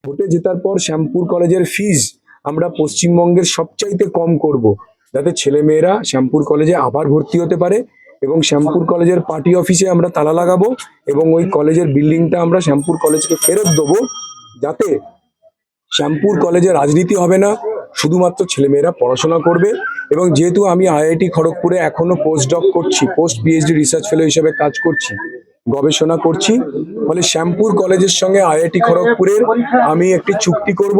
ভোটে জেতার পর শ্যামপুর কলেজের ফিজ আমরা পশ্চিমবঙ্গের সবচাইতে কম করব, যাতে ছেলেমেয়েরা শ্যামপুর কলেজে আবার ভর্তি হতে পারে। এবং শ্যামপুর কলেজের পার্টি অফিসে আমরা তালা লাগাবো এবং ওই কলেজের বিল্ডিংটা আমরা শ্যামপুর কলেজকে ফেরত দেবো, যাতে শ্যামপুর কলেজে রাজনীতি হবে না, শুধুমাত্র ছেলেমেয়েরা পড়াশোনা করবে। এবং যেহেতু আমি আইআইটি খড়গপুরে এখনো পোস্ট ডক করছি, পোস্ট পিএইচডি রিসার্চ ফেলো হিসেবে কাজ করছি, গবেষণা করছি, ফলে শ্যামপুর কলেজের সঙ্গে আইআইটি খড়গপুরের আমি একটি চুক্তি করব,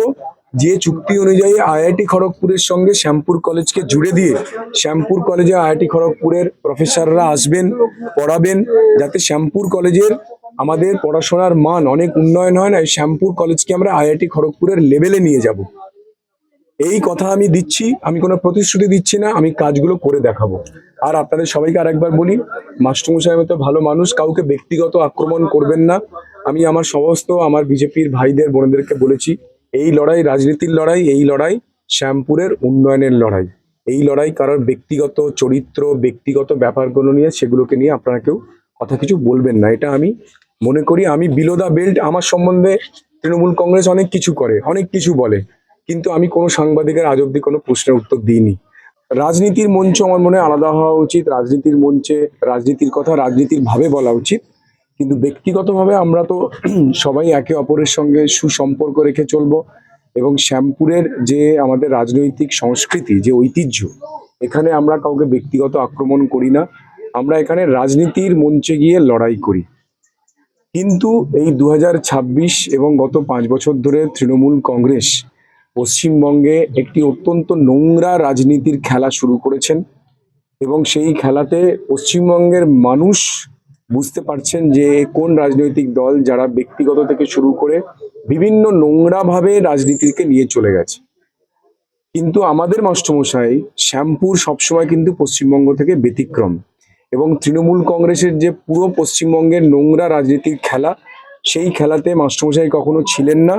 যে চুক্তি অনুযায়ী আইআইটি খড়গপুরের সঙ্গে শ্যামপুর কলেজকে জুড়ে দিয়ে শ্যামপুর কলেজে আইআইটি খড়গপুরের প্রফেসররা আসবেন, পড়াবেন, যাতে শ্যামপুর কলেজের আমাদের পড়াশোনার মান অনেক উন্নয়ন হয়। না, শ্যামপুর কলেজকে আমরা আইআইটি খড়গপুরের লেভেলে নিয়ে যাব, এই কথা আমি দিচ্ছি। আমি কোনো প্রতিশ্রুতি দিচ্ছি না, আমি কাজগুলো করে দেখাবো। আর আপনাদের সবাইকে আরেকবার বলি, মাস্টারমশাই মতো ভালো মানুষ, কাউকে ব্যক্তিগত আক্রমণ করবেন না। আমি আমার সমস্ত আমার বিজেপির ভাইদের বোনদেরকে বলেছি, এই লড়াই রাজনীতির লড়াই, এই লড়াই শ্যামপুরের উন্নয়নের লড়াই। এই লড়াই কারোর ব্যক্তিগত চরিত্র, ব্যক্তিগত ব্যাপারগুলো নিয়ে, সেগুলোকে নিয়ে আপনারা কেউ কথা কিছু বলবেন না, এটা আমি মনে করি। আমি বিলো দ্য বেল্ট, আমার সম্বন্ধে তৃণমূল কংগ্রেস অনেক কিছু করে, অনেক কিছু বলে, কিন্তু আমি কোনো সাংবাদিকের আজ অব্দি কোনো প্রশ্নের উত্তর দিইনি। রাজনীতির মঞ্চ আমার মনে হয় আলাদা হওয়া উচিত, রাজনীতির মঞ্চে রাজনীতির কথা রাজনীতির ভাবে বলা উচিত, কিন্তু ব্যক্তিগতভাবে আমরা তো সবাই একে অপরের সঙ্গে সুসম্পর্ক রেখে চলবো। এবং শ্যামপুরের যে আমাদের রাজনৈতিক সংস্কৃতি, যে ঐতিহ্য, এখানে আমরা কাউকে ব্যক্তিগত আক্রমণ করি না, আমরা এখানে রাজনীতির মঞ্চে গিয়ে লড়াই করি। কিন্তু এই 2026 এবং গত 5 বছর ধরে তৃণমূল কংগ্রেস পশ্চিমবঙ্গে একটি অত্যন্ত নোংরা রাজনীতির খেলা শুরু করেছেন। এবং সেই খেলাতে পশ্চিমবঙ্গের মানুষ বুঝতে পারছেন যে কোন রাজনৈতিক দল যারা ব্যক্তিগত থেকে শুরু করে বিভিন্ন নোংরাভাবে রাজনীতিকে নিয়ে চলে গেছে। কিন্তু আমাদের মাস্টারমশাই শ্যামপুর সবসময় কিন্তু পশ্চিমবঙ্গ থেকে ব্যতিক্রম। এবং তৃণমূল কংগ্রেসের যে পুরো পশ্চিমবঙ্গের নোংরা রাজনীতির খেলা, সেই খেলাতে মাস্টারমশাই কখনো ছিলেন না।